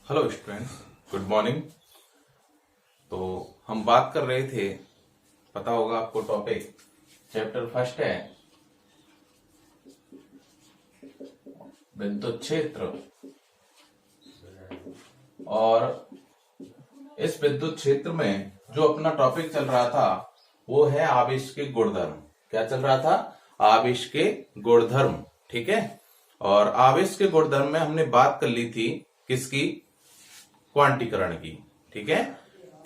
Hello students, good morning. तो हम बात कर रहे थे, पता होगा आपको, टॉपिक चैप्टर फर्स्ट है विद्युत क्षेत्र। और इस विद्युत क्षेत्र में जो अपना टॉपिक चल रहा था वो है आवेश के गुणधर्म। क्या चल रहा था? आवेश के गुणधर्म। ठीक है। और आवेश के गुणधर्म में हमने बात कर ली थी किसकी? क्वांटीकरण की। ठीक है,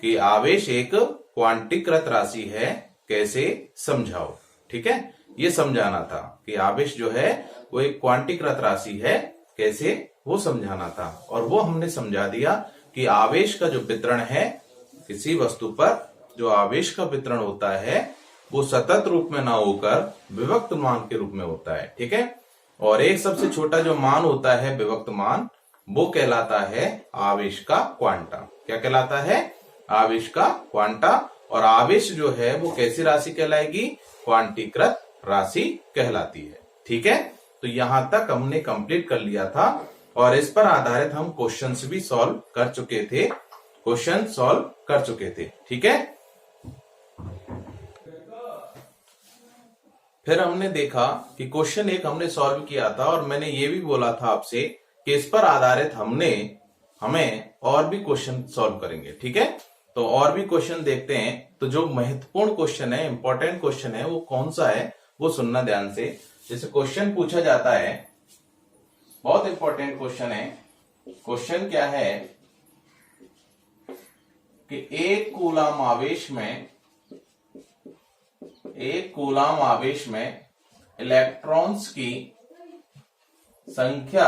कि आवेश एक क्वांटीकृत राशि है, कैसे समझाओ। ठीक है, ये समझाना था कि आवेश जो है वो एक क्वांटीकृत राशि है, कैसे वो समझाना था। और वो हमने समझा दिया कि आवेश का जो वितरण है किसी वस्तु पर, जो आवेश का वितरण होता है वो सतत रूप में ना होकर विभक्त मान के रूप में होता है। ठीक है, और एक सबसे छोटा जो मान होता है विभक्त मान, वो कहलाता है आवेश का क्वांटा। क्या कहलाता है? आवेश का क्वांटा। और आवेश जो है वो कैसी राशि कहलाएगी? क्वांटीकृत राशि कहलाती है। ठीक है, तो यहां तक हमने कंप्लीट कर लिया था और इस पर आधारित हम क्वेश्चंस भी सॉल्व कर चुके थे। ठीक है, फिर हमने देखा कि क्वेश्चन एक हमने सॉल्व किया था और मैंने ये भी बोला था आपसे कि इस पर आधारित हमें और भी क्वेश्चन सॉल्व करेंगे। ठीक है, तो और भी क्वेश्चन देखते हैं। तो जो महत्वपूर्ण क्वेश्चन है, इंपॉर्टेंट क्वेश्चन है, वो कौन सा है वो सुनना ध्यान से। जैसे क्वेश्चन पूछा जाता है, बहुत इंपॉर्टेंट क्वेश्चन है। क्वेश्चन क्या है कि एक कूलाम आवेश में इलेक्ट्रॉन्स की संख्या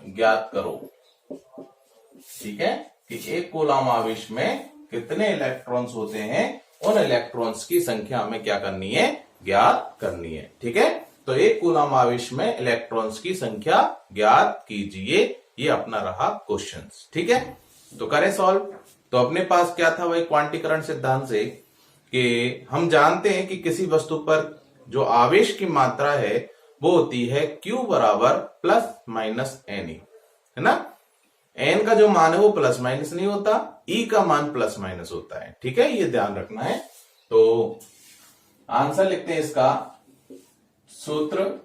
ज्ञात करो। ठीक है, कि एक कूलाम आवेश में कितने इलेक्ट्रॉन्स होते हैं, उन इलेक्ट्रॉन्स की संख्या हमें क्या करनी है? ज्ञात करनी है। ठीक है, तो एक कूलाम आवेश में इलेक्ट्रॉन्स की संख्या ज्ञात कीजिए, ये अपना रहा क्वेश्चन। ठीक है, तो करें सॉल्व। तो अपने पास क्या था वही क्वांटीकरण सिद्धांत से कि हम जानते हैं कि किसी वस्तु पर जो आवेश की मात्रा है वो होती है Q बराबर प्लस माइनस NE, है ना। N का जो मान है वो प्लस माइनस नहीं होता, E का मान प्लस माइनस होता है। ठीक है, ये ध्यान रखना है। तो आंसर लिखते हैं इसका। सूत्र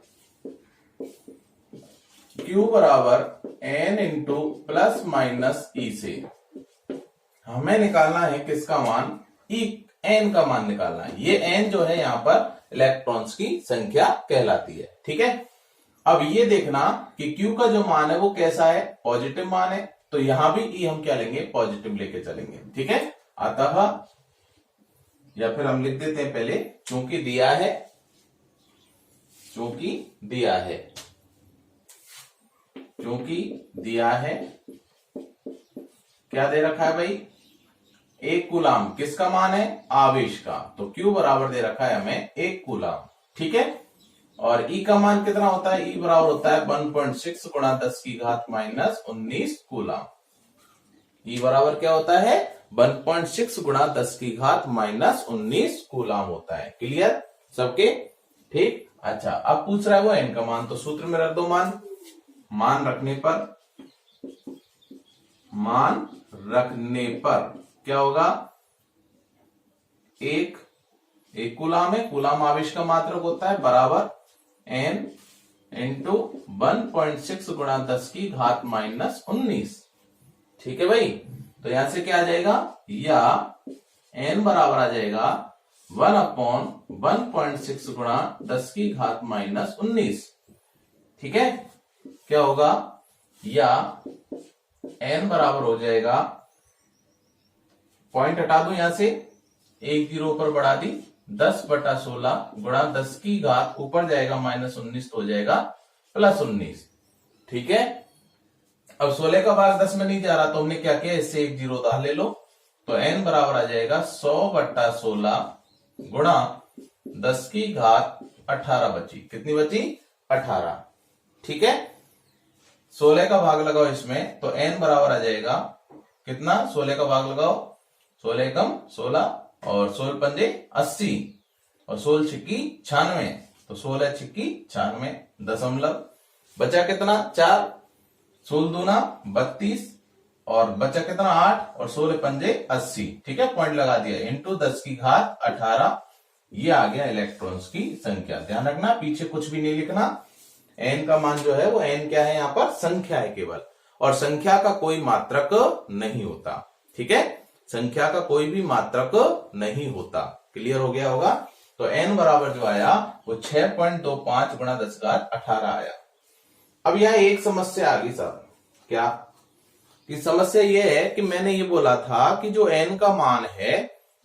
Q बराबर N into plus minus E से हमें निकालना है किसका मान? N का मान निकालना है। ये N जो है यहाँ पर इलेक्ट्रॉन्स की संख्या कहलाती है। ठीक है, अब ये देखना कि Q का जो मान है वो कैसा है? पॉजिटिव मान है, तो यहां भी E हम क्या लेंगे? पॉजिटिव लेके चलेंगे। ठीक है, अतः या फिर हम लिख देते हैं पहले, चूंकि दिया है क्या दे रखा है भाई? एक कूलाम किसका मान है? आवेश का। तो Q बराबर दे रखा है हमें 1 कूलाम। ठीक है, और E का मान कितना होता है? E बराबर होता है 1.6 गुणा 10 की घात माइनस 19 कूलाम। E बराबर क्या होता है? 1.6 गुणा 10 की घात माइनस 19 कूलाम होता है। क्लियर सबके? ठीक। अच्छा, अब पूछ रहा है वो N का मान, तो सूत्र में रख दो मान रखने पर क्या होगा? एक कूलाम है, कूलाम आवेश का मात्रक होता है, बराबर N इंटू 1.6 गुणा 10 की घात माइनस 19। ठीक है भाई, तो यहां से क्या आ जाएगा? या N बराबर आ जाएगा 1/1.6 गुणा 10 की घात माइनस 19। ठीक है, क्या होगा? या N बराबर हो जाएगा, पॉइंट हटा दो यहां से, एक जीरो ऊपर बढ़ा दी, 10/16 गुणा 10 की घात ऊपर जाएगा माइनस 19, तो हो जाएगा प्लस 19। ठीक है, अब 16 का भाग 10 में नहीं जा रहा, तो हमने क्या किया? इससे एक जीरो उधार ले लो, तो N बराबर आ जाएगा 100/16 गुणा 10 की घात 18 बची। कितनी बची? 18। ठीक है, 16 का भाग लगाओ इसमें, तो N बराबर आ जाएगा कितना? 16 का भाग लगाओ, 16 एकम 16 और 16 पंजे 80 और 16 छिक्की 96, तो 16 छिक्की 96 दशमलव बचा कितना? 4। 16 दूना 32 और बचा कितना 8 और 16 पंजे 80। ठीक है, पॉइंट लगा दिया, इंटू 10 की घात 18। ये आ गया इलेक्ट्रॉन्स की संख्या। ध्यान रखना पीछे कुछ भी नहीं लिखना। एन का मान जो है वो एन क्या है, यहाँ पर संख्या है केवल, और संख्या का कोई मात्रक नहीं होता। ठीक है, संख्या का कोई भी मात्रक नहीं होता। क्लियर हो गया होगा। तो एन बराबर जो आया वो 6.25 गुणा 10 घात 18 आया। अब यहां एक समस्या आ गई साहब, क्या कि समस्या ये है कि मैंने ये बोला था कि जो एन का मान है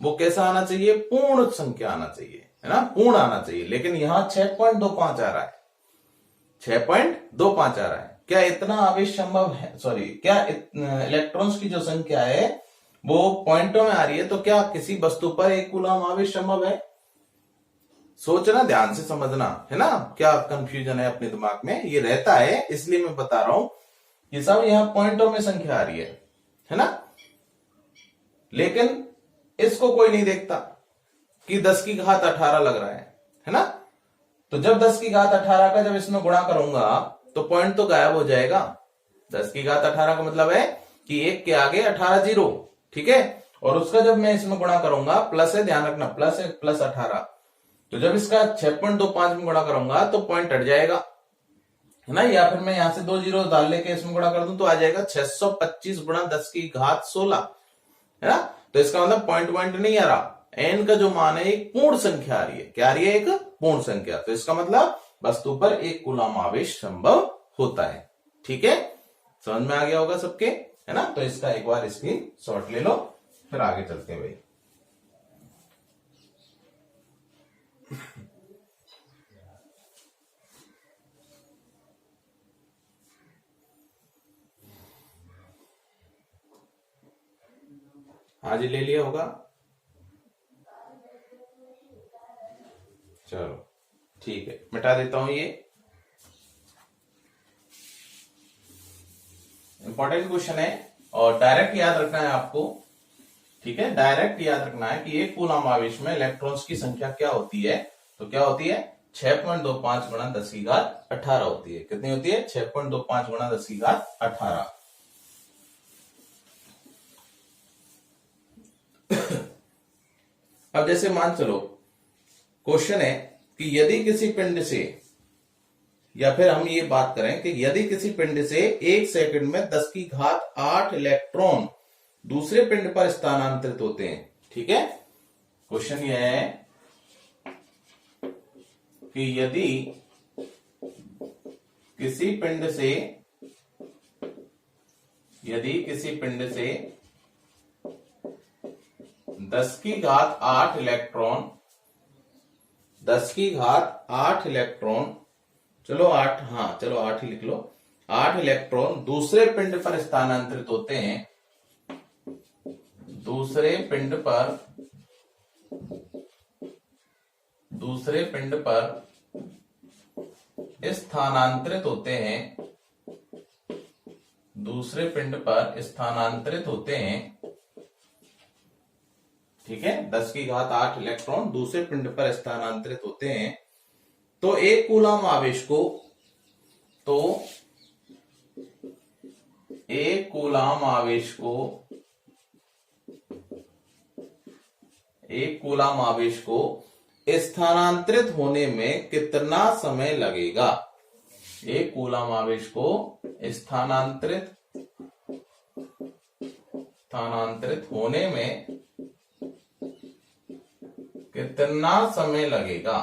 वो कैसा आना चाहिए, पूर्ण संख्या आना चाहिए, है ना, पूर्ण आना चाहिए। लेकिन यहां 6.25 आ रहा है, 6.25 आ रहा है। क्या इतना आवेश संभव है, सॉरी क्या इलेक्ट्रॉन्स की जो संख्या है वो पॉइंटों में आ रही है, तो क्या किसी वस्तु पर 1 कूलम आवेश संभव है? सोचना, ध्यान से समझना, है ना। क्या कंफ्यूजन है अपने दिमाग में, ये रहता है, इसलिए मैं बता रहा हूं कि सब यहां पॉइंटों में संख्या आ रही है ना। लेकिन इसको कोई नहीं देखता कि 10 की घात 18 लग रहा है ना। तो जब 10 की घात 18 का जब इसमें गुणा करूंगा तो पॉइंट तो गायब हो जाएगा। 10 की घात 18 का मतलब है कि 1 के आगे 18 जीरो। ठीक है, और उसका जब मैं इसमें गुणा करूंगा, प्लस है, ध्यान रखना, प्लस है, प्लस 18। तो जब इसका 6.25 में गुणा करूंगा तो पॉइंट हट जाएगा, है ना। या फिर मैं यहां से 2 जीरो डाल लेके इसमें गुणा कर दूं तो आ जाएगा 625 गुणा 10 की घात 16, है ना। तो इसका मतलब पॉइंट नहीं आ रहा। एन का जो मान है एक पूर्ण संख्या आ रही है। क्या आ रही है, एक पूर्ण संख्या। तो इसका मतलब वस्तु पर 1 कूलम आवेश संभव होता है। ठीक है, समझ में आ गया होगा सबके, है ना। तो इसका एक बार स्क्रीन शॉट ले लो, फिर आगे चलते हैं भाई। हाँ जी, ले लिया होगा। चलो ठीक है, मिटा देता हूं ये। इंपॉर्टेंट क्वेश्चन है और डायरेक्ट याद रखना है आपको। ठीक है, डायरेक्ट याद रखना है कि 1 कूलम आवेश में इलेक्ट्रॉन्स की संख्या क्या होती है। तो क्या होती है, 6.25 गुणा 10 की घात 18 होती है। कितनी होती है, 6.25 गुणा 10 की घात 18। अब जैसे मान चलो क्वेश्चन है कि यदि किसी पिंड से, या फिर हम ये बात करें कि यदि किसी पिंड से 1 सेकंड में 10 की घात 8 इलेक्ट्रॉन दूसरे पिंड पर स्थानांतरित होते हैं। ठीक है, क्वेश्चन यह है कि यदि किसी पिंड से 10 की घात 8 इलेक्ट्रॉन, 10 की घात 8 इलेक्ट्रॉन, चलो 8, हाँ चलो 8 ही लिख लो, 8 इलेक्ट्रॉन दूसरे पिंड पर स्थानांतरित होते हैं, दूसरे पिंड पर स्थानांतरित होते हैं, दूसरे पिंड पर स्थानांतरित होते हैं। ठीक है, 10 की घात 8 इलेक्ट्रॉन दूसरे पिंड पर स्थानांतरित होते हैं, तो 1 कूलम आवेश को, तो 1 कूलम आवेश को, 1 कूलम आवेश को स्थानांतरित होने में कितना समय लगेगा। 1 कूलम आवेश को स्थानांतरित होने में कितना समय लगेगा,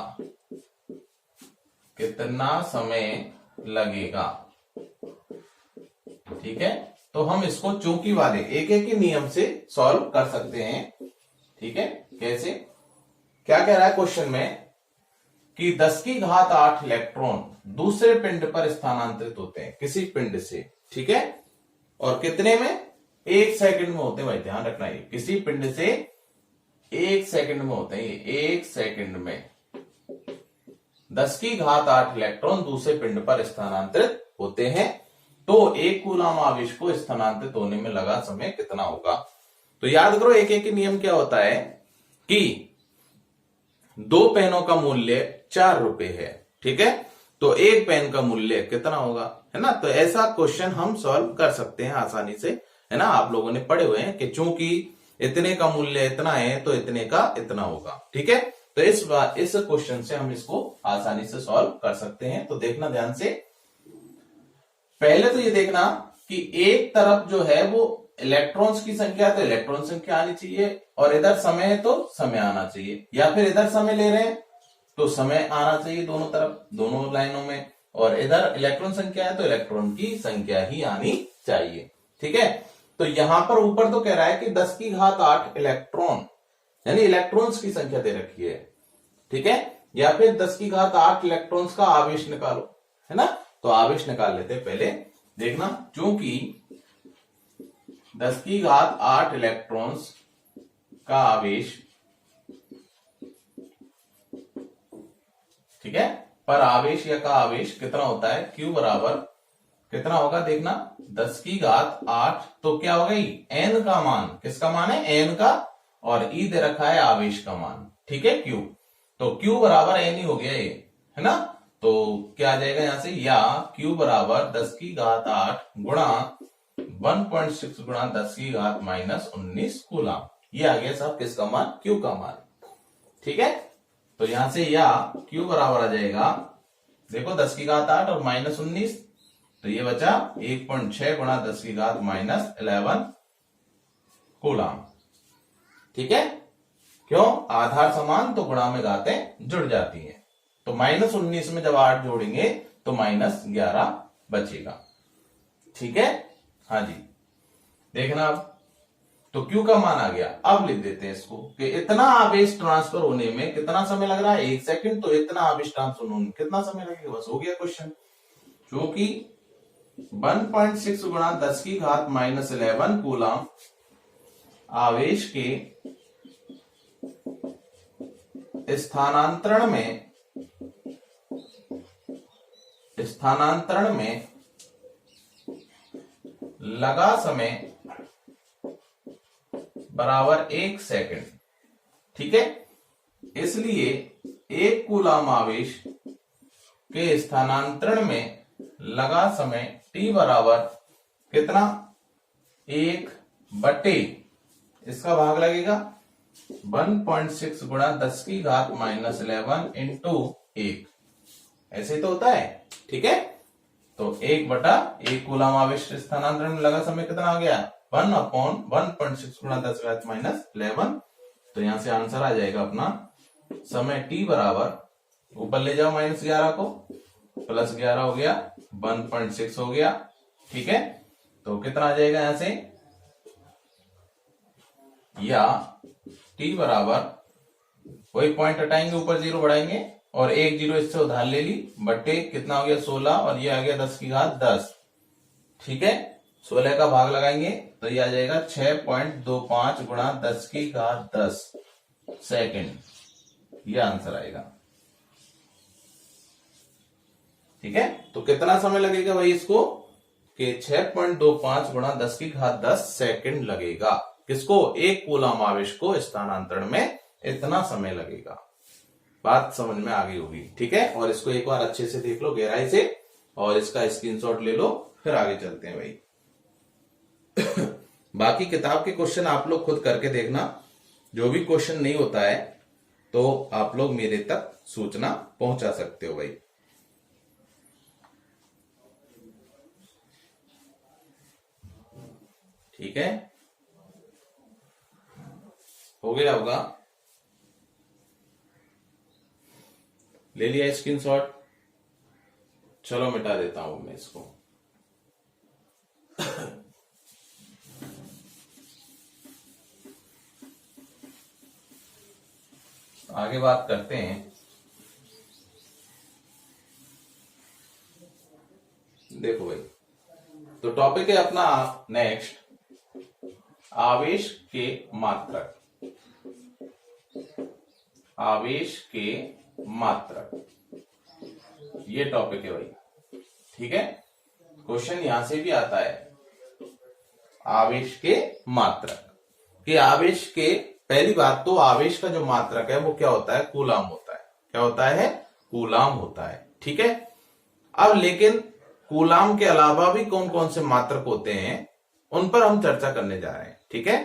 कितना समय लगेगा। ठीक है, तो हम इसको चौकी वाले एक एक ही नियम से सॉल्व कर सकते हैं। ठीक है, कैसे, क्या कह रहा है क्वेश्चन में कि 10 की घात 8 इलेक्ट्रॉन दूसरे पिंड पर स्थानांतरित होते हैं किसी पिंड से। ठीक है, और कितने में, 1 सेकंड में होते हैं भाई, ध्यान रखना, ये किसी पिंड से 1 सेकंड में होते हैं, ये 1 सेकंड में 10 की घात 8 इलेक्ट्रॉन दूसरे पिंड पर स्थानांतरित होते हैं। तो 1 कूलम आवेश को स्थानांतरित होने में लगा समय कितना होगा। तो याद करो, एक एक ही नियम क्या होता है कि 2 पेनों का मूल्य 4 रुपए है। ठीक है, तो 1 पेन का मूल्य कितना होगा, है ना। तो ऐसा क्वेश्चन हम सॉल्व कर सकते हैं आसानी से, है ना। आप लोगों ने पढ़े हुए हैं कि चूंकि इतने का मूल्य इतना है तो इतने का इतना होगा, ठीक है। तो इस क्वेश्चन से हम इसको आसानी से सॉल्व कर सकते हैं। तो देखना ध्यान से, पहले तो ये देखना कि एक तरफ जो है वो इलेक्ट्रॉन्स की संख्या, तो इलेक्ट्रॉन संख्या आनी चाहिए, और इधर समय है तो समय आना चाहिए, या फिर इधर समय ले रहे हैं तो समय आना चाहिए दोनों तरफ, दोनों लाइनों में, और इधर इलेक्ट्रॉन संख्या है तो इलेक्ट्रॉन की संख्या ही आनी चाहिए, ठीक है। तो यहां पर ऊपर तो कह रहा है कि 10 की घात 8 इलेक्ट्रॉन, यानी इलेक्ट्रॉन्स की संख्या दे रखी है, ठीक है। या फिर 10 की घात 8 इलेक्ट्रॉन्स का आवेश निकालो, है ना। तो आवेश निकाल लेते हैं पहले। देखना, चूंकि 10 की घात 8 इलेक्ट्रॉन्स का आवेश, ठीक है, पर आवेश या का आवेश कितना होता है, Q बराबर कितना होगा, देखना 10 की घात 8, तो क्या हो गई, N का मान, किसका मान है, N का, और E दे रखा है आवेश का मान, ठीक है, Q। तो Q बराबर N ही हो गया ये, है ना। तो क्या आ जाएगा यहां से, या Q बराबर 10 की घात 8 गुणा 1.6 गुणा 10 की घात -19 कूलम। ये आ गया साहब किसका मान, Q का मान, ठीक है। तो यहां से या Q बराबर आ जाएगा, देखो 10 की घात 8 और -19, तो ये बचा 1.6 गुणा 10 की घात -11 कूलम, ठीक है। क्यों, आधार समान तो गुणा में घातें जुड़ जाती हैं। तो -19 में जब 8 जोड़ेंगे तो -11 बचेगा, ठीक है। हाँ जी, देखना अब, तो Q का मान आ गया। अब लिख देते हैं इसको कि इतना आवेश ट्रांसफर होने में कितना समय लग रहा है, 1 सेकंड, तो इतना आवेश ट्रांसफर होने में कितना समय लगेगा, बस हो गया क्वेश्चन। क्योंकि 1.6 गुणा 10 की घात -11 कूलम आवेश के स्थानांतरण में लगा समय बराबर 1 सेकंड, ठीक है। इसलिए 1 कूलम आवेश के स्थानांतरण में लगा समय t बराबर कितना, 1 बटे इसका भाग लगेगा 1.6 गुणा 10 की घात -11 इंटू 1, ऐसे तो होता है, ठीक है। तो 1 बटा 1 कूलम आवेश स्थानांतरण में लगा समय कितना आ गया, 1/1.6 गुणा 10 की घात -11। तो यहां से आंसर आ जाएगा अपना, समय t बराबर, ऊपर ले जाओ -11 को, +11 हो गया, 1.6 हो गया, ठीक है। तो कितना आ जाएगा यहां से, या t बराबर, वही पॉइंट हटाएंगे, ऊपर 0 बढ़ाएंगे, और 1 0 इससे उधार ले ली, बट्टे कितना हो गया 16, और ये आ गया 10 की घात 10, ठीक है। 16 का भाग लगाएंगे तो ये आ जाएगा 6.25 गुणा 10 की घात 10 सेकंड, ये आंसर आएगा, ठीक है। तो कितना समय लगेगा भाई इसको, कि 6.25 गुणा 10 की घात 10 सेकंड लगेगा, किसको, 1 कूलम आवेश को स्थानांतरण में इतना समय लगेगा। बात समझ में आ गई होगी, ठीक है। और इसको एक बार अच्छे से देख लो गहराई से, और इसका स्क्रीनशॉट ले लो, फिर आगे चलते हैं भाई। बाकी किताब के क्वेश्चन आप लोग खुद करके देखना, जो भी क्वेश्चन नहीं होता है तो आप लोग मेरे तक सूचना पहुंचा सकते हो भाई। ठीक है, हो गया होगा, ले लिया स्क्रीनशॉट, चलो मिटा देता हूं मैं इसको। आगे बात करते हैं। देखो भाई, तो टॉपिक है अपना नेक्स्ट, आवेश के मात्रक। आवेश के मात्रक, ये टॉपिक है भाई, ठीक है। क्वेश्चन यहां से भी आता है, आवेश के मात्रक, कि आवेश के, पहली बात तो आवेश का जो मात्रक है वो क्या होता है, कूलाम होता है। क्या होता है, कूलाम होता है, ठीक है। अब लेकिन कूलाम के अलावा भी कौन कौन से मात्रक होते हैं उन पर हम चर्चा करने जा रहे हैं। ठीक है,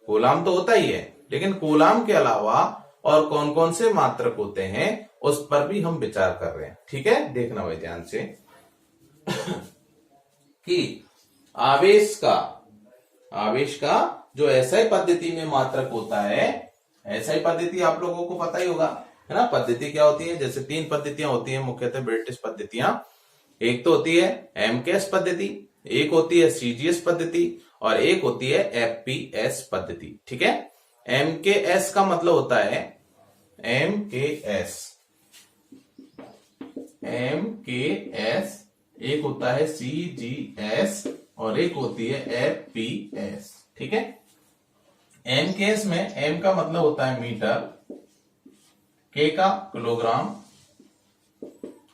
कूलाम तो होता ही है, लेकिन कूलाम के अलावा और कौन कौन से मात्रक होते हैं उस पर भी हम विचार कर रहे हैं। ठीक है, देखना भाई ध्यान से कि आवेश का जो एसआई पद्धति में मात्रक होता है, एसआई पद्धति आप लोगों को पता ही होगा, है ना। पद्धति क्या होती है, जैसे 3 पद्धतियां होती हैं मुख्यतः ब्रिटिश पद्धतियां। एक तो होती है एमकेएस पद्धति, एक होती है सीजीएस पद्धति और एक होती है एफपीएस पद्धति। ठीक है, एमकेएस का मतलब होता है एमकेएस, एक होता है सीजीएस और एक होती है एफपीएस। ठीक है, एमकेएस में एम का मतलब होता है मीटर, के का किलोग्राम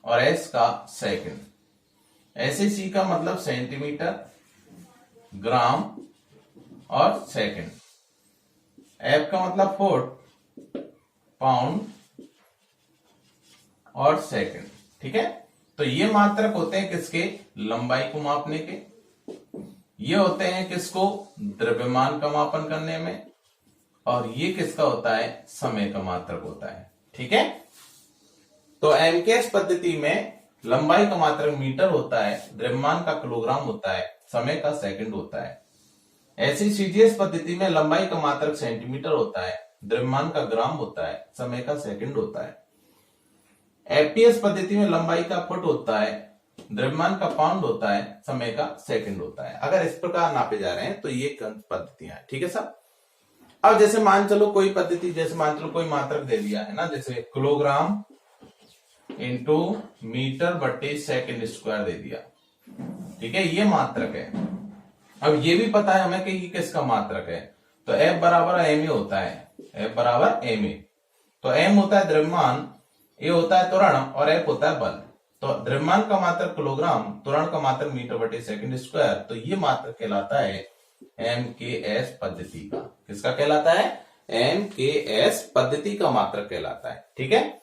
और एस का सेकंड। ऐसे सी का मतलब सेंटीमीटर, ग्राम और सेकंड। एफ का मतलब फुट, पाउंड और सेकंड। ठीक है, तो ये मात्रक होते हैं किसके, लंबाई को मापने के। ये होते हैं किसको, द्रव्यमान का मापन करने में। और ये किसका होता है, समय का मात्रक होता है। ठीक है, तो एमकेएस पद्धति में लंबाई का मात्रक मीटर होता है, द्रव्यमान का किलोग्राम होता है, समय का सेकंड होता है। ऐसी सीजीएस पद्धति में लंबाई का मात्रक सेंटीमीटर होता है, द्रव्यमान का ग्राम होता है, समय का सेकंड होता है। एफपीएस पद्धति में लंबाई का फुट होता है, द्रव्यमान का पाउंड होता है, समय का सेकंड होता है। अगर इस प्रकार नापे जा रहे हैं तो ये पद्धतियां हैं। ठीक है साहब, अब जैसे मान चलो कोई पद्धति, जैसे मान चलो कोई मात्रक दे दिया है ना, जैसे किलोग्राम इंटू मीटर बट्टे सेकंड स्क्वायर दे दिया। ठीक है, ये मात्रक है। अब ये भी पता है हमें कि ये किसका मात्रक है, तो F बराबर एम ए होता है, F बराबर एम ए। तो M होता है द्रव्यमान, A होता है त्वरण और F होता है बल। तो द्रव्यमान का मात्रक किलोग्राम, त्वरण का मात्रक मीटर बटे सेकंड स्क्वायर, तो ये मात्रक कहलाता है एमकेएस पद्धति का। किसका कहलाता है, एमकेएस पद्धति का मात्रक कहलाता है। ठीक है,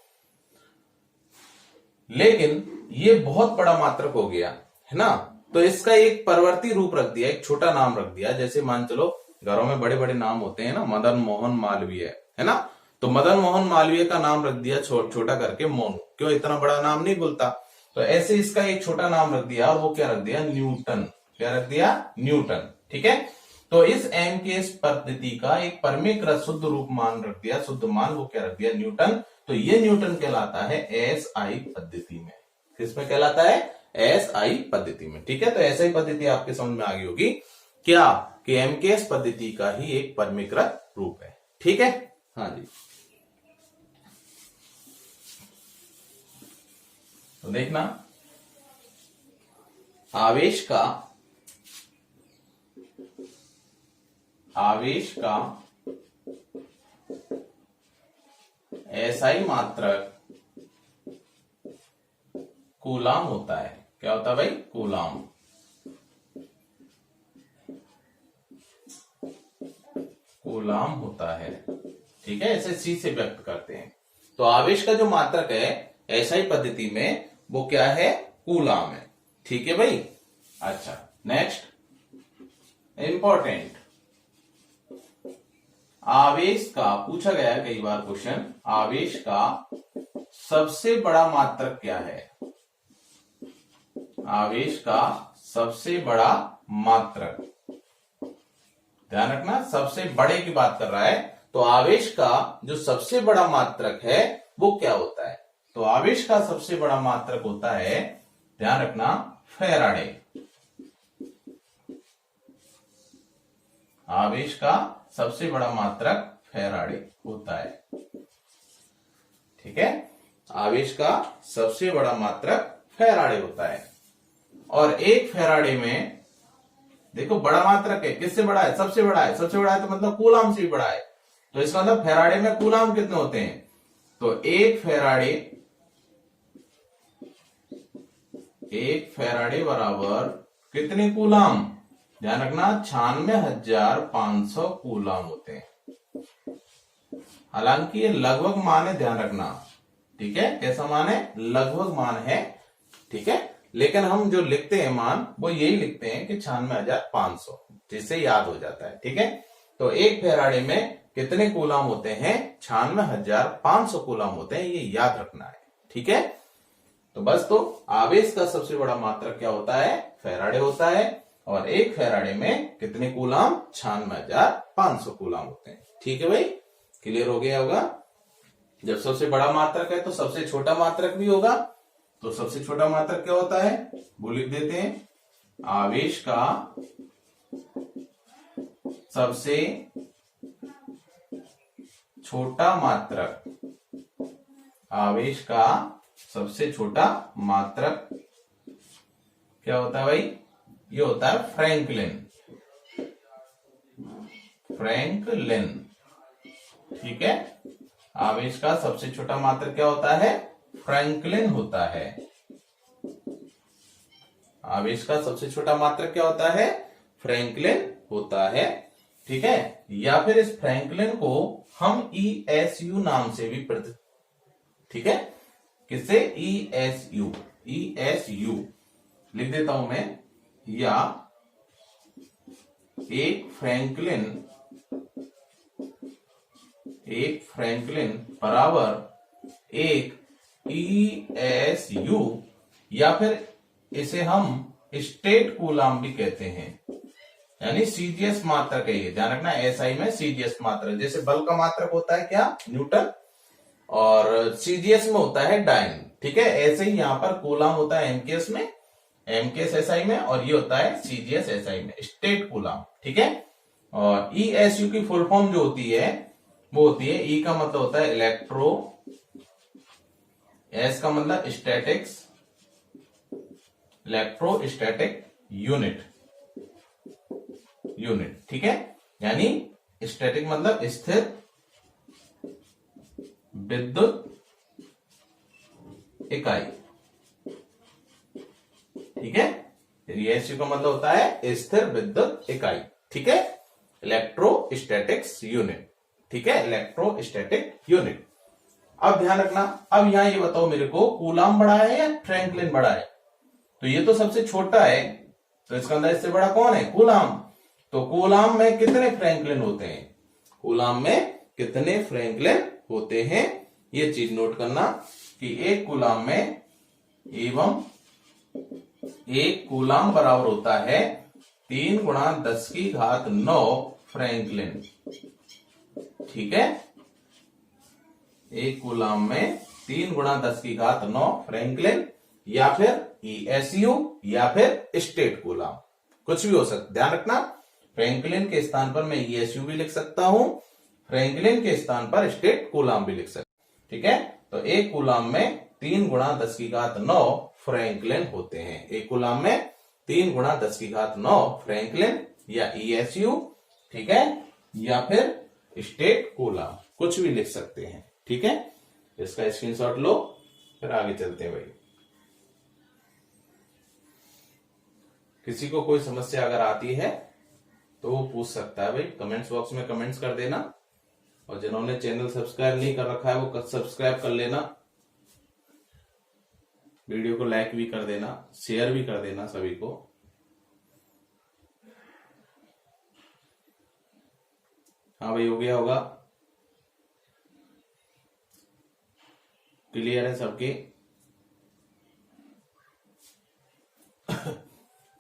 लेकिन ये बहुत बड़ा मात्रक हो गया है ना, तो इसका एक परवर्ती रूप रख दिया, एक छोटा नाम रख दिया। जैसे मान चलो घरों में बड़े बड़े नाम होते हैं ना, मदन मोहन मालवीय, है ना, तो मदन मोहन मालवीय का नाम रख दिया छोटा करके मोनू। क्यों, इतना बड़ा नाम नहीं बोलता, तो ऐसे इसका एक छोटा नाम रख दिया, वो क्या रख दिया, न्यूटन। क्या रख दिया, न्यूटन। ठीक है, तो इस एमकेएस पद्धति का एक परिमेयकृत शुद्ध रूप मान रख दिया, शुद्ध मान, वो क्या रख दिया, न्यूटन। तो ये न्यूटन कहलाता है एसआई पद्धति में। किसमें कहलाता है, एसआई पद्धति में। ठीक है, तो एसआई पद्धति आपके समझ में आ गई होगी क्या, कि एमकेएस पद्धति का ही एक परिमेयकृत रूप है। ठीक है, हाँ जी, तो देखना आवेश का एसआई मात्रक कूलाम होता है। क्या होता है भाई, कूलाम। कूलाम होता है। ठीक है, ऐसे सी से व्यक्त करते हैं। तो आवेश का जो मात्रक है एसआई पद्धति में वो क्या है, कूलाम है। ठीक है भाई, अच्छा नेक्स्ट इंपॉर्टेंट, आवेश का पूछा गया है कई बार क्वेश्चन, आवेश का सबसे बड़ा मात्रक क्या है, आवेश का सबसे बड़ा मात्रक। ध्यान रखना, सबसे बड़े की बात कर रहा है, तो आवेश का जो सबसे बड़ा मात्रक है वो क्या होता है, तो आवेश का सबसे बड़ा मात्रक होता है, ध्यान रखना, फैराडे। आवेश का सबसे बड़ा मात्रक फैराडे होता है। ठीक है, आवेश का सबसे बड़ा मात्रक फैराडे होता है। और एक फैराडे में देखो बड़ा मात्रक है, किससे बड़ा है, सबसे बड़ा है, सबसे बड़ा है तो मतलब कूलाम से भी बड़ा है। तो इसका मतलब फैराडे में कूलाम कितने होते हैं, तो एक फैराडे बराबर कितने कूलाम, ध्यान रखना 96,500 कूलाम होते हैं। हालांकि ये लगभग मान है, ध्यान रखना। ठीक है, कैसा मान है, लगभग मान है। ठीक है, लेकिन हम जो लिखते हैं मान वो यही लिखते हैं कि 96,500, जिससे याद हो जाता है। ठीक है, तो एक फेराडे में कितने कूलाम होते हैं? 96,500 कूलाम होते हैं, ये याद रखना है। ठीक है, तो बस, तो आवेश का सबसे बड़ा मात्रक क्या होता है? फेराडे होता है। और एक फेराडे में कितने कूलाम? 96,500 कूलाम होते हैं। ठीक है भाई, क्लियर हो गया होगा। जब सबसे बड़ा मात्रक है तो सबसे छोटा मात्रक भी होगा। तो सबसे छोटा मात्रक क्या होता है वो लिख देते हैं, आवेश का सबसे छोटा मात्रक, आवेश का सबसे छोटा मात्रक क्या होता है भाई? ये होता है फ्रैंकलिन। फ्रैंकलिन, ठीक है, आवेश का सबसे छोटा मात्रक क्या होता है? फ्रैंकलिन होता है। आवेश का सबसे छोटा मात्रक क्या होता है? फ्रैंकलिन होता है। ठीक है, या फिर इस फ्रैंकलिन को हम ESU नाम से भी ठीक है, किससे? ESU, ESU लिख देता हूं मैं, या एक फ्रैंकलिन बराबर एक ESU, या फिर इसे हम स्टेट कूलाम भी कहते हैं, यानी सीजीएस मात्रक है ये, ध्यान रखना। एसआई में सीजीएस मात्रक, जैसे बल का मात्रक होता है क्या? न्यूटन, और सीजीएस में होता है डाइन। ठीक है, ऐसे ही यहां पर कूलाम होता है एमकेएस में, एमकेएस एसआई में, और ये होता है सीजीएस एसआई में, स्टेट कूलाम। ठीक है, और ईएसयू की फुल फॉर्म जो होती है वो होती है, ई का मतलब होता है इलेक्ट्रो, एस का मतलब स्टैटिक्स, इलेक्ट्रोस्टैटिक यूनिट। ठीक है, यानी स्टैटिक मतलब स्थिर विद्युत इकाई। ठीक है, ESU का मतलब होता है स्थिर विद्युत इकाई। ठीक है, इलेक्ट्रोस्टैटिक्स यूनिट। ठीक है, इलेक्ट्रोस्टैटिक यूनिट। अब ध्यान रखना, अब यहां ये बताओ मेरे को, कूलाम बड़ा है या फ्रैंकलिन बड़ा है? तो ये तो सबसे छोटा है, तो इसका अंदर इससे बड़ा कौन है? कूलाम। तो कूलाम में कितने फ्रैंकलिन होते हैं? कूलाम में कितने फ्रैंकलिन होते हैं, ये चीज नोट करना कि एक कूलाम में, एवं एक कूलाम बराबर होता है 3 × 10⁹ फ्रैंकलिन। ठीक है, एक कूलाम में 3 × 10⁹ फ्रैंकलिन, या फिर ESU, या फिर स्टेट कूलाम, कुछ भी हो सकता। ध्यान रखना, फ्रैंकलिन के स्थान पर मैं ESU भी लिख सकता हूं, फ्रैंकलिन के स्थान पर स्टेट कूलाम भी लिख सकता। ठीक है, तो एक कूलाम में 3 × 10⁹ फ्रैंकलिन होते हैं। एक कूलाम में 3 × 10⁹ फ्रैंकलिन या ESU, ठीक है, या फिर स्टेट कूलाम, कुछ भी लिख सकते हैं। ठीक है, इसका स्क्रीनशॉट लो, फिर आगे चलते हैं भाई। किसी को कोई समस्या अगर आती है तो वो पूछ सकता है भाई, कमेंट्स बॉक्स में कमेंट्स कर देना, और जिन्होंने चैनल सब्सक्राइब नहीं कर रखा है वो सब्सक्राइब कर लेना, वीडियो को लाइक भी कर देना, शेयर भी कर देना सभी को। हाँ भाई, हो गया होगा, क्लियर है सबके?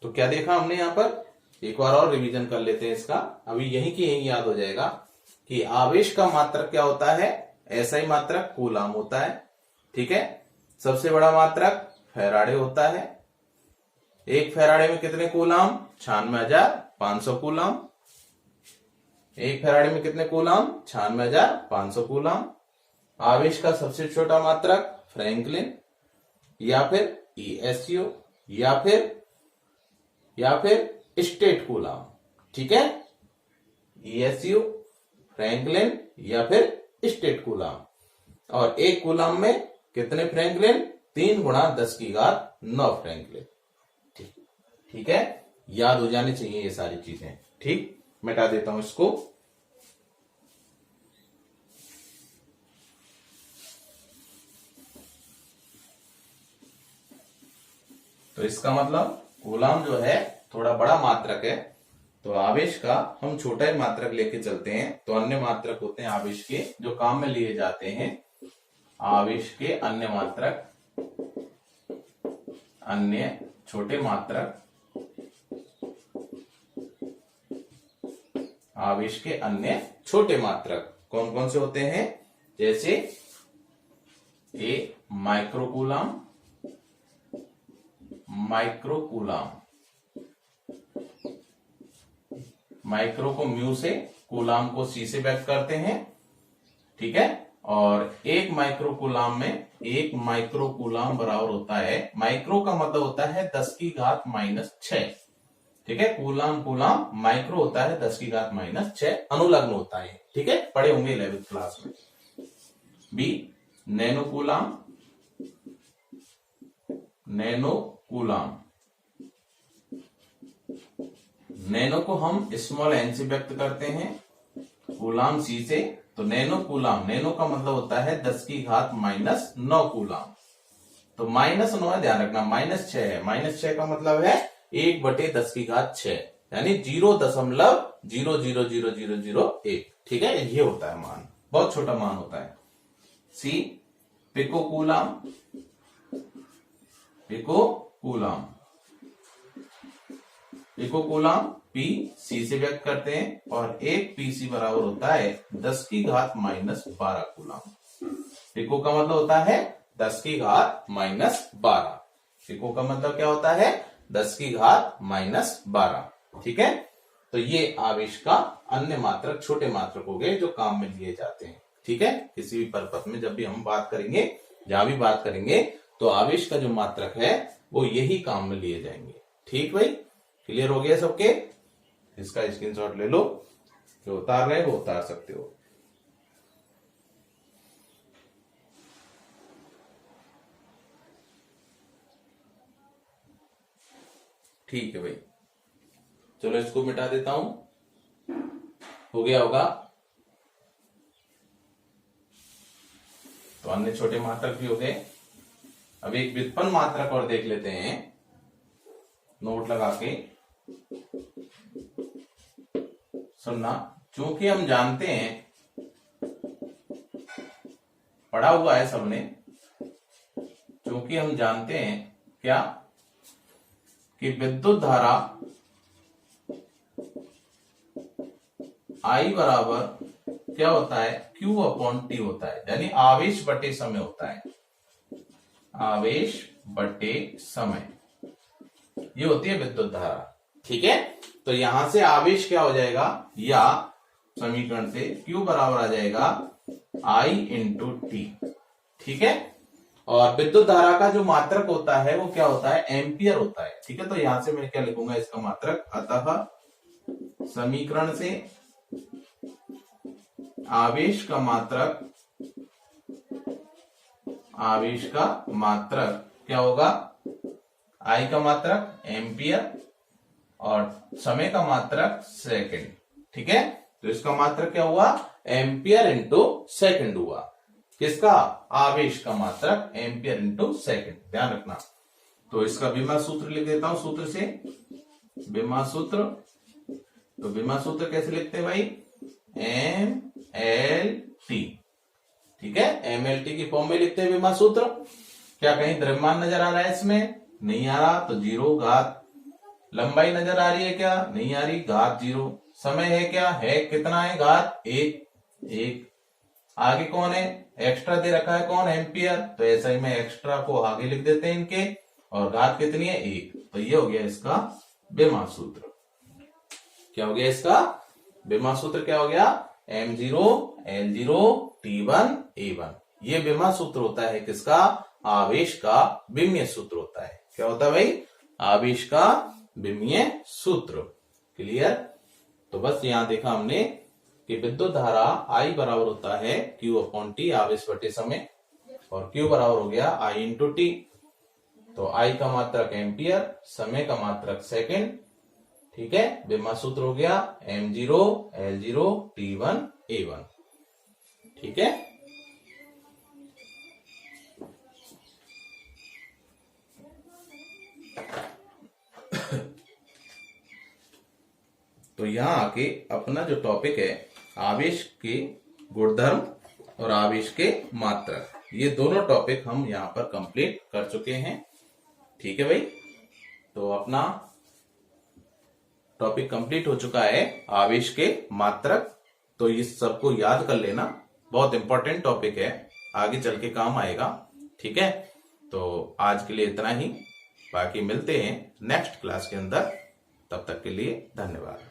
तो क्या देखा हमने यहां पर? एक बार और रिवीजन कर लेते हैं इसका, अभी यहीं की यहीं याद हो जाएगा कि आवेश का मात्रक क्या होता है? एसआई मात्रक कूलाम होता है। ठीक है, सबसे बड़ा मात्रक फैराडे होता है। एक फैराडे में कितने कूलाम? 96,500 कूलाम। एक फैराडे में कितने कूलाम? 96,500 कूलाम। आवेश का सबसे छोटा मात्रक फ्रैंकलिन, या फिर ESU, या फिर स्टेट कूलाम। ठीक है, ESU, फ्रैंकलिन, या फिर स्टेट कूलाम। और एक कूलाम में कितने फ्रैंकलिन? 3 × 10⁹ फ्रैंकलिन। ठीक है, याद हो जानी चाहिए ये सारी चीजें। ठीक, मिटा देता हूं इसको। तो तो इसका मतलब कूलाम जो है थोड़ा बड़ा मात्रक है, तो आवेश का हम छोटा ही मात्रक लेके चलते हैं। तो अन्य मात्रक होते हैं आवेश के जो काम में लिए जाते हैं। आवेश के अन्य मात्रक, अन्य छोटे मात्रक, आवेश के अन्य छोटे मात्रक कौन कौन से होते हैं? जैसे ए माइक्रोकूलाम, माइक्रोकूलाम, माइक्रो को म्यू से, कूलाम को सी से व्यक्त करते हैं, ठीक है। और एक माइक्रोकूलाम में, एक माइक्रोकूलाम बराबर होता है, माइक्रो का मतलब होता है 10⁻⁻⁶, ठीक है। कूलाम कूलाम माइक्रो होता है 10⁻⁻⁶, अनुलग्न होता है, ठीक है, पढ़े होंगे 11th क्लास में। बी नैनोकूलाम, नैनोकूलाम, नैनो को हम स्मॉल एन से व्यक्त करते हैं, कूलाम सी से। तो नैनो कूलाम, नैनो का मतलब होता है 10⁻⁹ कूलाम। तो -9 है, ध्यान रखना, -6 है। -6 का मतलब है 1/10⁻⁶, यानी 0.0000001, ठीक है, ये होता है मान, बहुत छोटा मान होता है। सी पिकोकूलाम, पिकोकूलाम, पिकोकूलाम पी सी से व्यक्त करते हैं, और एक पीसी बराबर होता है 10⁻12 कूलाम। पिको का मतलब होता है 10⁻12, पिको का मतलब क्या होता है 10⁻12, ठीक है। तो ये आवेश का अन्य मात्रक, छोटे मात्रक हो गए जो काम में लिए जाते हैं, ठीक है। किसी भी पर्पस में जब भी हम बात करेंगे, जहां भी बात करेंगे, तो आवेश का जो मात्रक है वो यही काम में लिए जाएंगे, ठीक भाई। क्लियर हो गया सबके? इसका स्क्रीनशॉट ले लो, जो उतार रहे वो उतार सकते हो। ठीक है भाई, चलो इसको मिटा देता हूं, हो गया होगा। तो अन्य छोटे मात्रक भी हो गए। अब एक व्युत्पन्न मात्रक और देख लेते हैं, नोट लगा के सुनना। चूंकि हम जानते हैं, पढ़ा हुआ है सबने, चूंकि हम जानते हैं क्या कि विद्युत धारा I बराबर क्या होता है, Q/T होता है, यानी आवेश बटे समय होता है, आवेश बटे समय, ये होती है विद्युत धारा, ठीक है। तो यहां से आवेश क्या हो जाएगा, या समीकरण से Q बराबर आ जाएगा I × T, ठीक है। और विद्युत धारा का जो मात्रक होता है वो क्या होता है, एम्पियर होता है, ठीक है। तो यहां से मैं क्या लिखूंगा इसका मात्रक, अतः समीकरण से आवेश का मात्रक, आवेश का मात्रक क्या होगा, I का मात्रक एम्पियर और समय का मात्रक सेकंड, ठीक है। तो इसका मात्रक क्या हुआ, एम्पियर इंटू सेकंड हुआ, किसका, आवेश का मात्रक एम्पियर इंटू सेकंड, ध्यान रखना। तो इसका विमा सूत्र लिख देता हूं, सूत्र से विमा सूत्र। तो विमा सूत्र कैसे लिखते हैं भाई, MLT, ठीक है, MLT की फॉर्म में लिखते हैं विमा सूत्र। क्या कहीं द्रव्यमान नजर आ रहा है इसमें, नहीं आ रहा, तो 0 घात। लंबाई नजर आ रही है क्या, नहीं आ रही, घात 0। समय है क्या, है कितना है, घात 1। आगे कौन है, एक्स्ट्रा दे रखा है, कौन, एम्पियर। तो ऐसा ही मैं एक्स्ट्रा को आगे लिख देते हैं इनके, और घात कितनी है, 1। तो ये हो गया इसका विमा सूत्र। क्या हो गया इसका विमा सूत्र, क्या हो गया, M0 L0 T1 A1। ये विमा सूत्र होता है किसका, आवेश का विमीय सूत्र होता है। क्या होता है भाई, आवेश का विमीय सूत्र। क्लियर? तो बस यहां देखा हमने कि विद्युत धारा I बराबर होता है Q/T, आवेश बटे समय, और Q बराबर हो गया I × T। तो I का मात्रक एम्पियर, समय का मात्रक सेकंड, ठीक है। विमा सूत्र हो गया M0 L0 T1 A1, ठीक है। तो यहाँ आके अपना जो टॉपिक है आवेश के गुणधर्म और आवेश के मात्रक, ये दोनों टॉपिक हम यहाँ पर कंप्लीट कर चुके हैं। ठीक है भाई, तो अपना टॉपिक कंप्लीट हो चुका है आवेश के मात्रक। तो इस सबको याद कर लेना, बहुत इंपॉर्टेंट टॉपिक है, आगे चल के काम आएगा। ठीक है, तो आज के लिए इतना ही, बाकी मिलते हैं नेक्स्ट क्लास के अंदर। तब तक के लिए धन्यवाद।